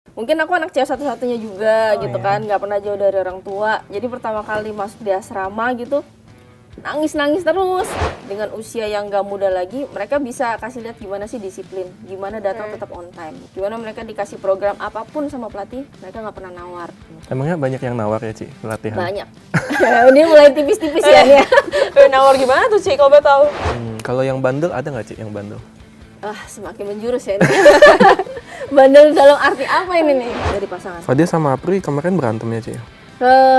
Mungkin aku anak cewek satu-satunya juga gitu iya. kan, nggak pernah jauh dari orang tua. Jadi pertama kali masuk di asrama gitu, nangis-nangis terus. Dengan usia yang nggak muda lagi, mereka bisa kasih lihat gimana sih disiplin, gimana datang tetap on time, gimana mereka dikasih program apapun sama pelatih, mereka nggak pernah nawar. Emangnya banyak yang nawar ya, Ci, pelatihan? Banyak. Ini mulai tipis-tipis ya nih. Nawar gimana tuh, Ci, kalau boleh tahu? Kalau yang bandel ada nggak, Ci, yang bandel? Semakin menjurus ya ini. Bandel dalam arti apa ini nih dari pasangan? Fadil sama Apri kemarin berantem ya, Ci?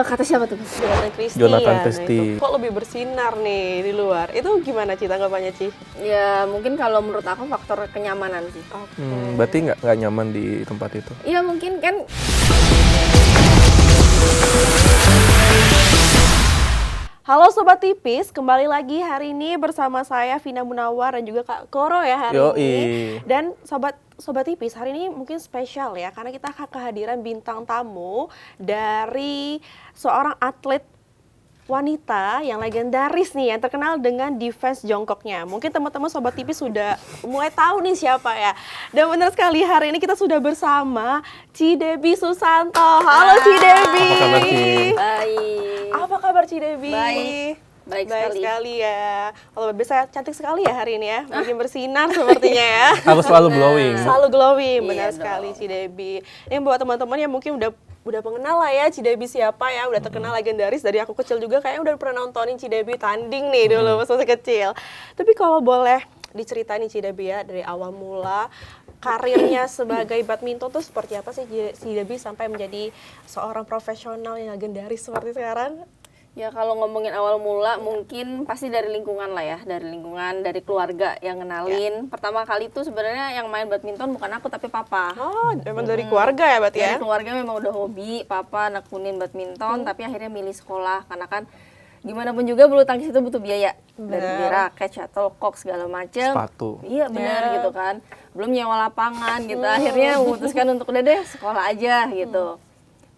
Kata siapa tuh? Jonathan Christie Jonathan ya. Christie. Nah, itu. Kok lebih bersinar nih di luar? Itu gimana, Ci, tanggapannya, Ci? Ya mungkin kalau menurut aku faktor kenyamanan sih. Berarti nggak nyaman di tempat itu? Iya mungkin kan. Halo Sobat Tipis, kembali lagi hari ini bersama saya Vina Munawar dan juga Kak Koro ya hari Yoi. ini. Dan Sobat Tipis, hari ini mungkin spesial ya karena kita akan kehadiran bintang tamu dari seorang atlet wanita yang legendaris nih, yang terkenal dengan defense jongkoknya. Mungkin teman-teman Sobat Tipis sudah mulai tahu nih siapa ya. Dan benar sekali hari ini kita sudah bersama Ci Debbie Susanto. Halo Ci Debbie. Apa kabar, Ci? Baik. Apa kabar Ci Debbie? Baik sekali. sekali ya. Kalau bisa cantik sekali ya hari ini ya. Makin bersinar sepertinya ya. Harus selalu glowing. Selalu glowing, benar Iya sekali dong. Ci Debbie. Ini buat teman-teman yang mungkin udah pengenal lah ya Ci Debbie siapa ya, udah terkenal legendaris dari aku kecil juga kayaknya udah pernah nontonin Ci Debbie tanding nih dulu pas masih kecil. Tapi kalau boleh diceritain nih Ci Debbie ya dari awal mula karirnya sebagai badminton tuh seperti apa sih Ci Debbie sampai menjadi seorang profesional yang legendaris seperti sekarang? Ya kalau ngomongin awal mula mungkin pasti dari lingkungan lah ya, dari lingkungan, dari keluarga yang ngenalin. Pertama kali tuh sebenarnya yang main badminton bukan aku tapi papa. Oh, memang dari keluarga ya berarti ya? Dari keluarga memang udah hobi, papa nekunin badminton, tapi akhirnya milih sekolah karena kan gimana pun juga bulu tangkis itu butuh biaya. Dari beli raket, shuttlecock segala macem. Sepatu. Iya benar gitu kan. Belum nyewa lapangan gitu. Akhirnya memutuskan untuk udah deh sekolah aja gitu.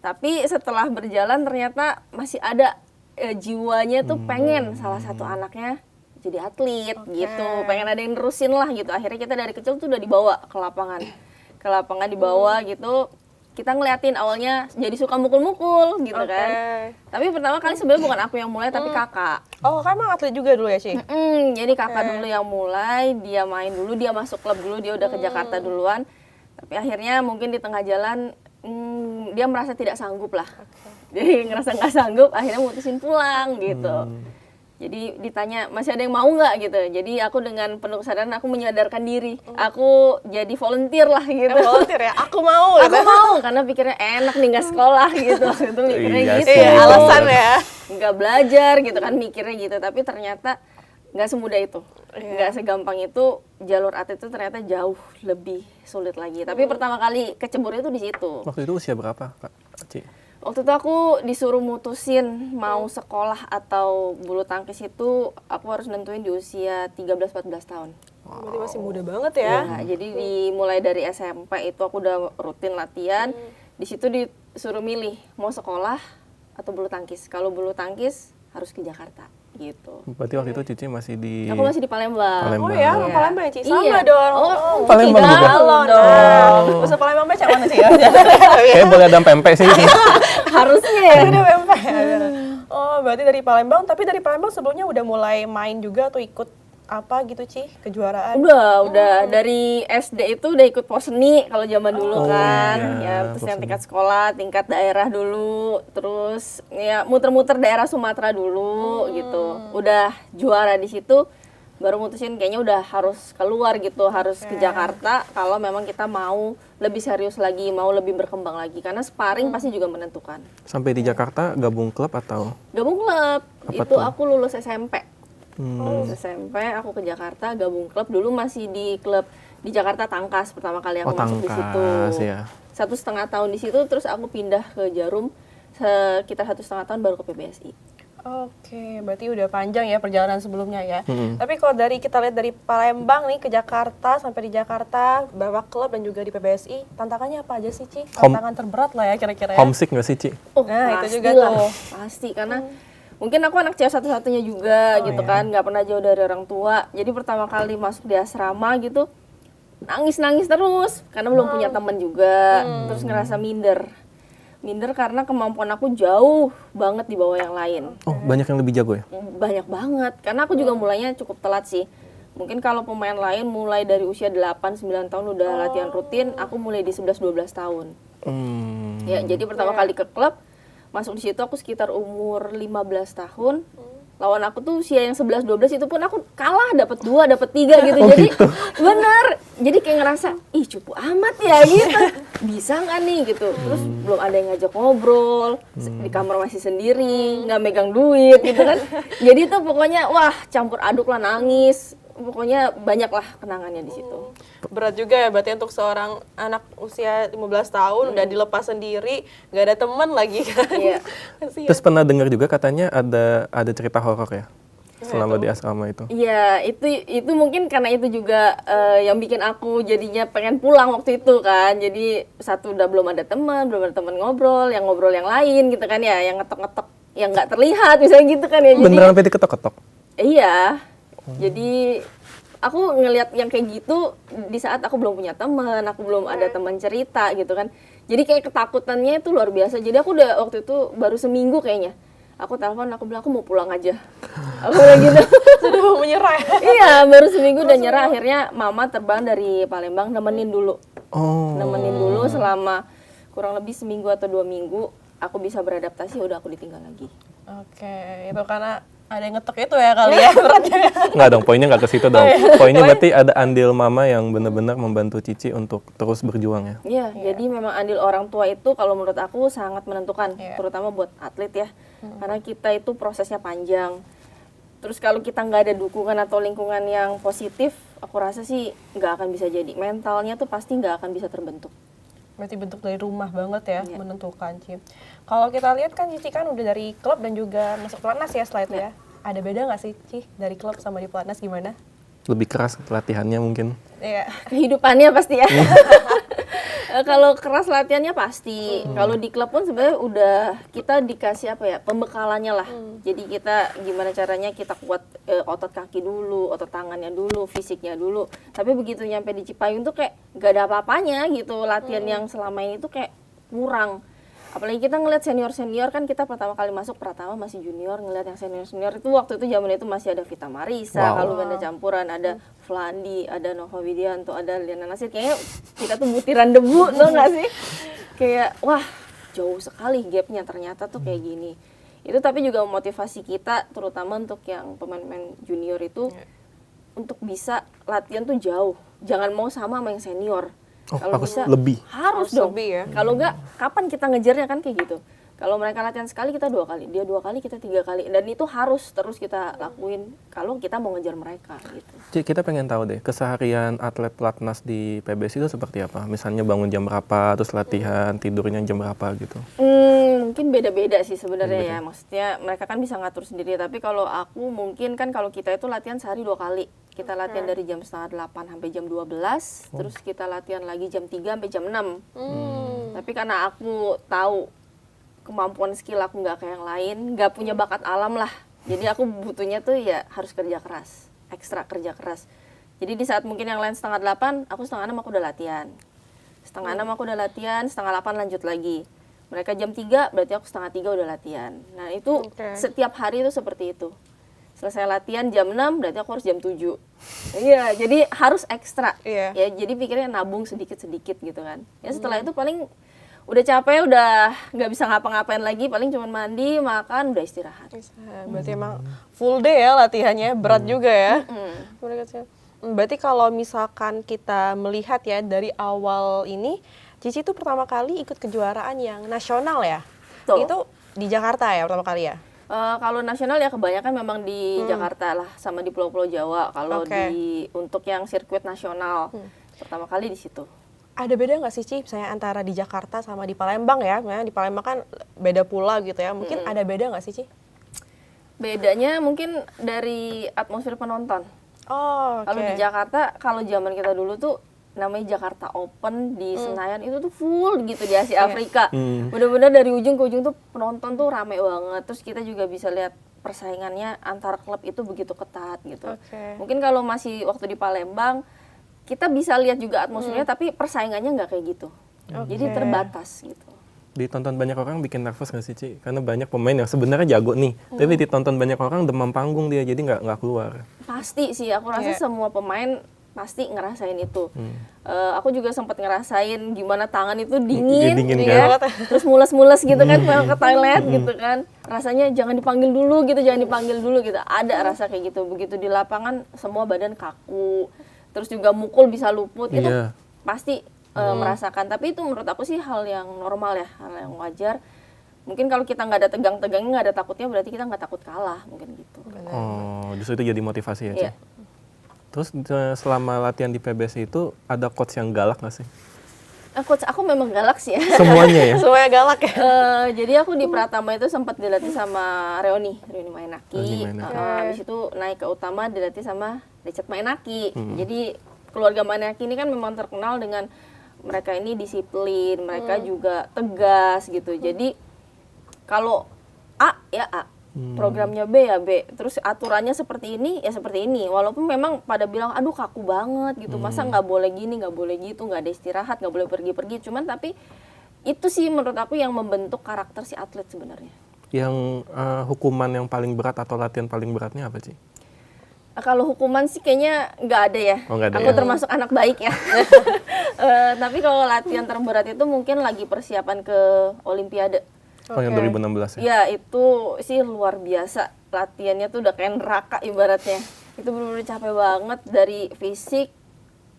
Tapi setelah berjalan ternyata masih ada jiwanya tuh pengen salah satu anaknya jadi atlet gitu, pengen ada yang nerusin lah gitu. Akhirnya kita dari kecil tuh udah dibawa ke lapangan dibawa gitu. Kita ngeliatin awalnya jadi suka mukul-mukul gitu kan. Tapi pertama kali sebenarnya bukan aku yang mulai tapi kakak. Oh, kan emang atlet juga dulu ya, Ci? Jadi kakak dulu yang mulai, dia main dulu, dia masuk klub dulu, dia udah ke Jakarta duluan. Tapi akhirnya mungkin di tengah jalan dia merasa tidak sanggup lah. Jadi ngerasa nggak sanggup, akhirnya mutusin pulang gitu. Jadi ditanya masih ada yang mau nggak gitu. Jadi aku dengan penuh kesadaran aku menyadarkan diri. Aku jadi volunteer lah gitu. Volunteer ya? Aku mau. Aku mau karena pikirnya enak nih nggak sekolah gitu. Itu mikirnya Iya gitu. sih. Alasan ya. Nggak belajar gitu kan mikirnya gitu. Tapi ternyata nggak semudah itu. Nggak segampang itu. Jalur atlet itu ternyata jauh lebih sulit lagi. Tapi pertama kali kecebur itu di situ. Waktu itu usia berapa, Kak, Ci? Waktu itu aku disuruh mutusin mau sekolah atau bulu tangkis itu aku harus nentuin di usia 13-14 tahun. Berarti masih muda banget ya. Ya, jadi dimulai dari SMP itu aku udah rutin latihan. Di situ disuruh milih mau sekolah atau bulu tangkis. Kalau bulu tangkis harus ke Jakarta gitu. Berarti waktu itu Cici masih di Aku masih di Palembang. Palembang. Oh ya, Iya. Palembang ya, Ci? Sama Iya. dong. Oh, Palembang tidak juga? dong. Nah, usah Palembang becak mana sih ya? Kayaknya boleh ada pempek sih. Harusnya ya. Ada pempek. Oh, berarti dari Palembang. Tapi dari Palembang sebelumnya udah mulai main juga atau ikut apa gitu, Ci? Kejuaraan? Udah dari SD itu udah ikut poseni kalau zaman dulu kan. iya, Ya, terus yang poseni. tingkat sekolah, tingkat daerah dulu, terus ya muter-muter daerah Sumatera dulu gitu. Udah juara di situ baru mutusin kayaknya udah harus keluar gitu, harus ke Jakarta kalau memang kita mau lebih serius lagi, mau lebih berkembang lagi karena sparring pasti juga menentukan. Sampai di Jakarta gabung klub atau? Gabung klub. Apa Itu tuh? aku lulus SMP. Hmm. SMP aku ke Jakarta gabung klub, dulu masih di klub di Jakarta Tangkas pertama kali aku Oh, masuk di situ. Tangkas ya. 1,5 tahun di situ, terus aku pindah ke Jarum sekitar 1,5 tahun baru ke PBSI. Oke, berarti udah panjang ya perjalanan sebelumnya ya. Tapi kalau kita lihat dari Palembang nih ke Jakarta, sampai di Jakarta, bawa klub dan juga di PBSI, tantangannya apa aja sih, Ci? Tantangan terberat lah ya kira-kira ya. Homesick nggak sih, Ci? Nah, itu pasti juga lah, tuh. pasti karena mungkin aku anak cewek satu-satunya juga gitu kan, nggak pernah jauh dari orang tua. Jadi pertama kali masuk di asrama gitu, nangis terus karena belum punya teman juga, terus ngerasa minder karena kemampuan aku jauh banget di bawah yang lain. Oh, banyak yang lebih jago ya? Banyak banget, karena aku juga mulainya cukup telat sih. Mungkin kalau pemain lain mulai dari usia 8-9 tahun udah latihan rutin, aku mulai di 11-12 tahun. Ya, jadi pertama kali ke klub, masuk di situ aku sekitar umur 15 tahun. Lawan aku tuh usia yang 11-12 itu pun aku kalah, dapat 2, dapat 3 gitu. Jadi bener, jadi kayak ngerasa, ih cupu amat ya gitu. Bisa nggak nih gitu. Terus belum ada yang ngajak ngobrol, di kamar masih sendiri, nggak megang duit gitu kan. Jadi tuh pokoknya wah campur aduk lah, nangis. Pokoknya banyak lah kenangannya di situ. Berat juga ya berarti untuk seorang anak usia 15 tahun udah dilepas sendiri, nggak ada teman lagi kan. Iya. Kasihan. Terus pernah dengar juga katanya ada cerita horor ya selama di asrama itu. Iya, itu mungkin karena itu juga yang bikin aku jadinya pengen pulang waktu itu kan. Jadi satu udah belum ada teman ngobrol yang lain gitu kan ya, yang ngetok-ngetok yang nggak terlihat misalnya gitu kan ya. Jadi Beneran sampai diketok-ketok? iya. Jadi aku ngelihat yang kayak gitu di saat aku belum punya teman, aku belum ada teman cerita gitu kan. Jadi kayak ketakutannya itu luar biasa. Jadi aku udah waktu itu baru seminggu kayaknya. Aku telepon, aku bilang aku mau pulang aja. Aku bilang gitu. Sudah mau menyerah. Iya, baru seminggu udah nyerah. Akhirnya mama terbang dari Palembang nemenin dulu. Oh. Nemenin dulu selama kurang lebih seminggu atau 2 minggu. Aku bisa beradaptasi, udah aku ditinggal lagi. Oke, itu karena ada yang ngetok itu ya kali ya beratnya. Nggak dong, poinnya nggak ke situ dong. Poinnya berarti ada andil mama yang benar-benar membantu Cici untuk terus berjuang ya. Iya, jadi memang andil orang tua itu kalau menurut aku sangat menentukan, terutama buat atlet ya. Karena kita itu prosesnya panjang. Terus kalau kita nggak ada dukungan atau lingkungan yang positif, aku rasa sih nggak akan bisa jadi. Mentalnya tuh pasti nggak akan bisa terbentuk. Berarti bentuk dari rumah banget ya, menentukan Ci. Kalau kita lihat kan Cici kan udah dari klub dan juga masuk pelatnas ya setelah itu ya. Ada beda nggak sih Ci dari klub sama di pelatnas gimana? Lebih keras latihannya mungkin. Iya. Kehidupannya pasti ya. Kalau keras latihannya pasti. Kalau di klub pun sebenarnya udah kita dikasih apa ya, pembekalannya lah. Jadi kita gimana caranya kita kuat otot kaki dulu, otot tangannya dulu, fisiknya dulu. Tapi begitu nyampe di Cipayung tuh kayak gak ada apa-apanya gitu. Latihan yang selama ini tuh kayak kurang. Apalagi kita ngeliat senior-senior kan, kita pertama kali masuk Pratama masih junior, ngeliat yang senior-senior itu waktu itu zaman itu masih ada Vita Marisa, kalau ganda campuran, ada Flandi, ada Nova Widianto, ada Liana Nasir. Kayaknya kita tuh butiran debu tuh nggak sih? Kayak wah jauh sekali gapnya ternyata tuh kayak gini. Itu tapi juga memotivasi kita terutama untuk yang pemain-pemain junior itu untuk bisa latihan tuh jauh. Jangan mau sama yang senior. Oh, Kalau harus bisa lebih. harus dong. lebih ya. Kalau enggak, kapan kita ngejarnya kan kayak gitu. Kalau mereka latihan sekali, kita 2 kali. Dia 2 kali, kita 3 kali. Dan itu harus terus kita lakuin kalau kita mau ngejar mereka gitu. Cik, kita pengen tahu deh, keseharian atlet pelatnas di PBS itu seperti apa? Misalnya bangun jam berapa, terus latihan, tidurnya jam berapa gitu? Mungkin beda-beda sih sebenarnya ya. Maksudnya mereka kan bisa ngatur sendiri. Tapi kalau aku mungkin kan kalau kita itu latihan sehari 2 kali. Kita latihan dari jam 7:30 sampai jam 12. Terus kita latihan lagi jam 3 sampai jam 6. Tapi karena aku tahu kemampuan skill aku nggak kayak yang lain, nggak punya bakat alam lah. Jadi aku butuhnya tuh ya harus kerja keras, ekstra kerja keras. Jadi di saat mungkin yang lain 7:30, aku 7:30 aku udah latihan. 7:30 aku udah latihan, 7:30 lanjut lagi. Mereka jam 3, berarti aku 2:30 udah latihan. Nah itu setiap hari itu seperti itu. Selesai latihan jam 6, berarti aku harus jam 7. Iya, jadi harus ekstra. Ya, jadi pikirnya nabung sedikit-sedikit gitu kan. Ya setelah itu paling udah capek, udah nggak bisa ngapa-ngapain lagi, paling cuma mandi, makan, udah istirahat. Berarti emang full day ya latihannya, berat juga ya. Berarti kalau misalkan kita melihat ya dari awal ini, Cici tuh pertama kali ikut kejuaraan yang nasional ya? Tuh. Itu di Jakarta ya pertama kali ya? Kalau nasional ya kebanyakan memang di Jakarta lah, sama di Pulau-Pulau Jawa. Kalau untuk yang sirkuit nasional, pertama kali di situ. Ada beda nggak sih Ci, misalnya antara di Jakarta sama di Palembang ya? Di Palembang kan beda pula gitu ya. Mungkin ada beda nggak sih Ci? Bedanya mungkin dari atmosfer penonton. Oh, Kalau di Jakarta, kalau zaman kita dulu tuh namanya Jakarta Open di Senayan itu tuh full gitu di Asia Afrika. Bener-bener dari ujung ke ujung tuh penonton tuh rame banget. Terus kita juga bisa lihat persaingannya antar klub itu begitu ketat gitu. Mungkin kalau masih waktu di Palembang kita bisa lihat juga atmosfernya, tapi persaingannya nggak kayak gitu. Jadi terbatas gitu. Ditonton banyak orang bikin nervous nggak sih, Ci? Karena banyak pemain yang sebenarnya jago nih, tapi ditonton banyak orang demam panggung dia, jadi nggak keluar. Pasti sih, aku rasa semua pemain pasti ngerasain itu. Aku juga sempat ngerasain gimana tangan itu dingin, Dingin ya. kan? Terus mules-mules gitu kan, pengen ke toilet gitu kan. Rasanya jangan dipanggil dulu gitu, jangan dipanggil dulu gitu. Ada rasa kayak gitu. Begitu di lapangan semua badan kaku. Terus juga mukul bisa luput, itu Iya. pasti merasakan. Tapi itu menurut aku sih hal yang normal ya, hal yang wajar. Mungkin kalau kita nggak ada tegang-tegangnya, nggak ada takutnya, berarti kita nggak takut kalah, mungkin gitu. Oh, justru itu jadi motivasi ya, Ci? Iya. Terus selama latihan di PBSI itu ada coach yang galak nggak sih? Coach aku memang galak sih ya. Semuanya ya? Semuanya galak ya. Jadi aku di Pratama itu sempat dilatih sama Reoni Mainaki. Reoni Mainaki. Habis itu naik ke Utama dilatih sama Richard Mainaki. Jadi keluarga Mainaki ini kan memang terkenal dengan mereka ini disiplin, mereka juga tegas gitu. Jadi kalau A ya A, programnya B ya B, terus aturannya seperti ini ya seperti ini. Walaupun memang pada bilang aduh kaku banget gitu, masa nggak boleh gini, nggak boleh gitu, nggak ada istirahat, nggak boleh pergi-pergi. Cuman tapi itu sih menurut aku yang membentuk karakter si atlet sebenarnya. Yang hukuman yang paling berat atau latihan paling beratnya apa sih? Kalau hukuman sih kayaknya nggak ada ya. Oh, nggak ada aku ya? termasuk anak baik ya. Tapi kalau latihan terberat itu mungkin lagi persiapan ke Olimpiade. Oh, yang 2016 ya? Ya itu sih luar biasa, latihannya tuh udah kayak neraka ibaratnya. Itu benar-benar capek banget, dari fisik,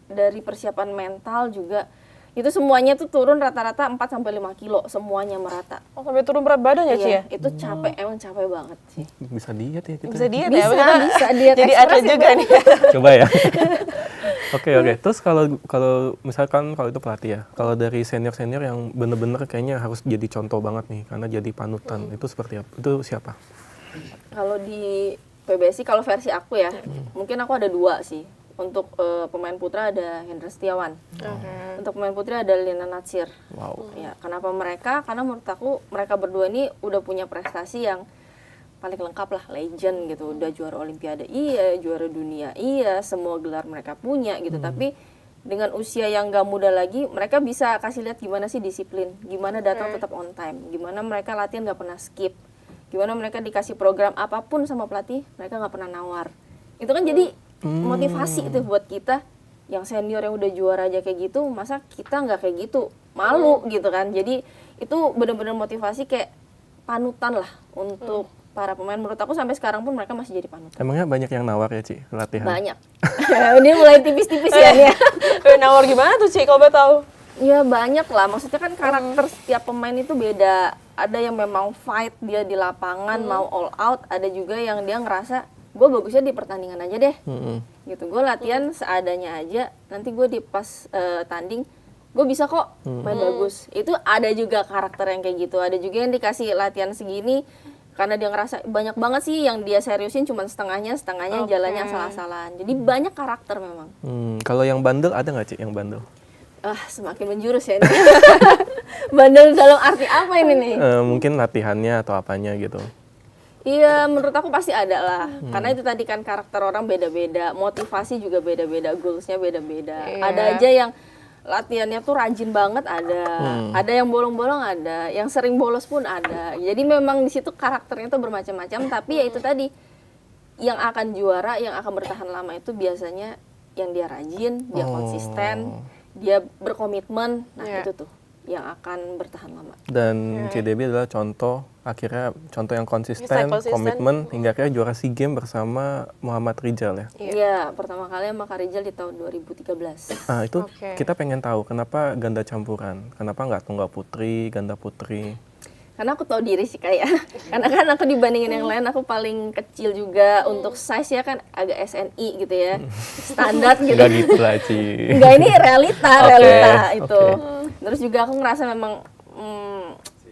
dari persiapan mental juga. Itu semuanya tuh turun rata-rata 4-5 kilo, semuanya merata. Oh, sampai turun berat badan ya, Ci ya? Itu capek, emang capek banget sih. Bisa diet ya kita? Bisa diet Bisa, ya? Kita bisa diet jadi ekspres atlet ya, juga Bang. nih. Coba ya. Oke. Terus kalau misalkan kalau itu pelatih ya, kalau dari senior yang bener-bener kayaknya harus jadi contoh banget nih, karena jadi panutan, itu seperti apa? Itu siapa? Kalau di PBSI, kalau versi aku ya, mungkin aku ada 2 sih. Untuk pemain putra ada Hendra Setiawan. Untuk pemain putri ada Lina Natsir. Wow. Ya, kenapa mereka? Karena menurut aku mereka berdua ini udah punya prestasi yang paling lengkap lah, legend gitu. Udah juara Olimpiade, iya, juara dunia, iya, semua gelar mereka punya gitu. Tapi dengan usia yang gak muda lagi, mereka bisa kasih lihat gimana sih disiplin, gimana datang tetap on time, gimana mereka latihan gak pernah skip, gimana mereka dikasih program apapun sama pelatih, mereka gak pernah nawar. Itu kan jadi motivasi itu buat kita yang senior yang udah juara aja kayak gitu, masa kita nggak kayak gitu, malu gitu kan. Jadi itu benar-benar motivasi, kayak panutan lah untuk para pemain. Menurut aku sampai sekarang pun mereka masih jadi panutan. Emangnya banyak yang nawar ya, Ci, latihan? Banyak. Ini mulai tipis-tipis ya nih. Nawar gimana tuh, Ci? Kalau boleh tahu? Ya banyak lah, maksudnya kan karakter setiap pemain itu beda. Ada yang memang fight dia di lapangan mau all out, ada juga yang dia ngerasa gue bagusnya di pertandingan aja deh, gitu. Gue latihan seadanya aja, nanti gue di pas tanding gue bisa kok main bagus. Itu ada juga karakter yang kayak gitu. Ada juga yang dikasih latihan segini karena dia ngerasa banyak banget sih yang dia seriusin, cuman setengahnya jalannya salah-salahan. Jadi banyak karakter memang. Kalau yang bandel ada nggak, Ci, yang bandel? Semakin menjurus ya ini. Bandel dalam arti apa ini nih? Mungkin latihannya atau apanya gitu. Iya, menurut aku pasti ada lah. Karena itu tadi kan karakter orang beda-beda, motivasi juga beda-beda, goalsnya beda-beda. Iya. Ada aja yang latihannya tuh rajin banget, ada yang bolong-bolong, ada yang sering bolos pun ada. Jadi memang di situ karakternya tuh bermacam-macam. Tapi ya itu tadi, yang akan juara, yang akan bertahan lama itu biasanya yang dia rajin, dia konsisten, dia berkomitmen. Nah itu tuh yang akan bertahan lama. Dan CDB adalah contoh yang konsisten, konsisten. komitmen, hingga akhirnya juara SEA Games bersama Muhammad Rizal ya. Iya, pertama kali sama Kak Rizal di tahun 2013. Nah itu Oke. kita pengen tahu kenapa ganda campuran, kenapa nggak tunggal putri, ganda putri? Karena aku tahu diri sih kayak, karena kan aku dibandingin yang lain aku paling kecil juga, untuk size ya kan agak SNI gitu ya, standar gitu. Nggak gitu lah, Ci. Enggak, ini realita itu. Oke. Terus juga aku ngerasa memang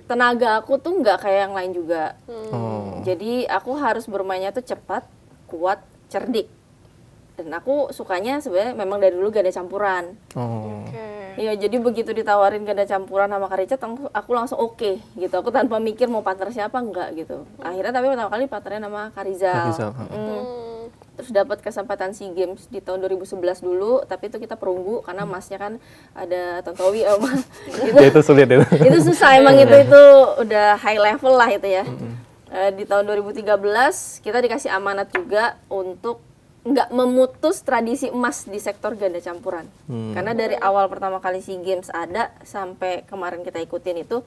tenaga aku tuh nggak kayak yang lain juga. Jadi aku harus bermainnya tuh cepat, kuat, cerdik. Dan aku sukanya sebenarnya memang dari dulu ganda campuran. Iya, jadi begitu ditawarin ganda campuran sama Kak Richard, aku langsung oke gitu. Aku tanpa mikir mau partner siapa, enggak gitu. Akhirnya tapi pertama kali partnernya sama Kak Rizal. Kak Rizal. terus dapat kesempatan SEA Games di tahun 2011 dulu, tapi itu kita perunggu karena emasnya kan ada Tontowi sama gitu. Ya itu sulit ya. Itu susah emang itu udah high level lah itu ya. Di tahun 2013 kita dikasih amanat juga untuk nggak memutus tradisi emas di sektor ganda campuran. Karena dari awal pertama kali SEA Games ada sampai kemarin kita ikutin itu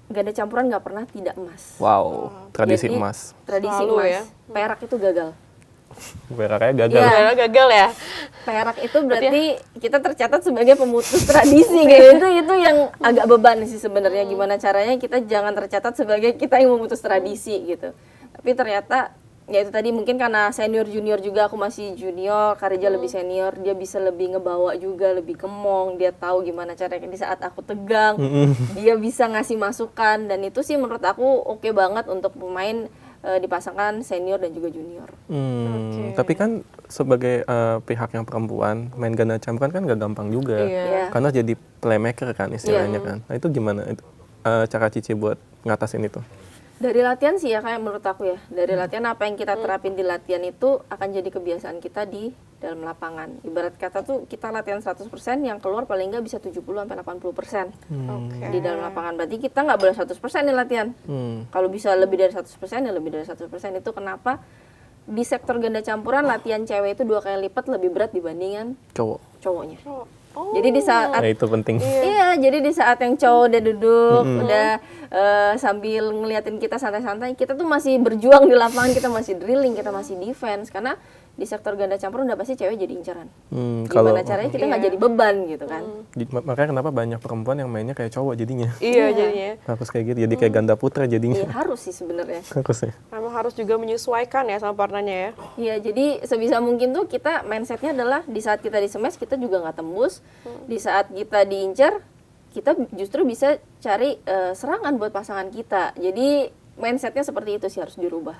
ganda campuran nggak pernah tidak emas. Wow, tradisi Jadi, emas. Tradisi Selalu emas. ya. Perak itu gagal. Kayak gagal. Iya. Padahal gagal ya. Perak itu berarti kita tercatat sebagai pemutus tradisi gitu. Itu yang agak beban sih sebenarnya, gimana caranya kita jangan tercatat sebagai kita yang memutus tradisi gitu. Tapi ternyata ya itu tadi mungkin karena senior junior juga, aku masih junior, Karija lebih senior, dia bisa lebih ngebawa juga, lebih kemong, dia tahu gimana caranya di saat aku tegang, dia bisa ngasih masukan, dan itu sih menurut aku oke banget untuk pemain dipasangkan senior dan juga junior. Tapi kan sebagai pihak yang perempuan main ganda campuran kan gak gampang juga, Iya. karena jadi playmaker kan istilahnya kan. Nah itu gimana itu cara Cici buat ngatasin itu? Dari latihan sih ya, kayak menurut aku ya, dari latihan apa yang kita terapin di latihan itu akan jadi kebiasaan kita di dalam lapangan. Ibarat kata tuh kita latihan 100%, yang keluar paling nggak bisa 70-80% di dalam lapangan. Berarti kita nggak boleh 100% di latihan. Kalau bisa lebih dari 100% ya lebih dari 100%. Itu kenapa di sektor ganda campuran latihan cewek itu 2 kali lipat lebih berat dibandingkan cowoknya. Jadi di saat Nah itu penting. Iya, jadi di saat yang cowok udah duduk, udah sambil ngeliatin kita santai-santai, kita tuh masih berjuang di lapangan, kita masih drilling, kita masih defense, karena di sektor ganda campuran udah pasti cewek jadi incaran. Gimana caranya kita nggak jadi beban gitu kan? Makanya kenapa banyak perempuan yang mainnya kayak cowok jadinya. Iya jadinya. Harus kayak gitu, jadi kayak ganda putra jadinya. Iya harus sih sebenarnya. Harusnya. Memang harus juga menyesuaikan ya sama partnernya ya. Iya, jadi sebisa mungkin tuh kita mindsetnya adalah di saat kita di smash kita juga nggak tembus, di saat kita diincar kita justru bisa cari serangan buat pasangan kita. Jadi mindsetnya seperti itu sih harus dirubah.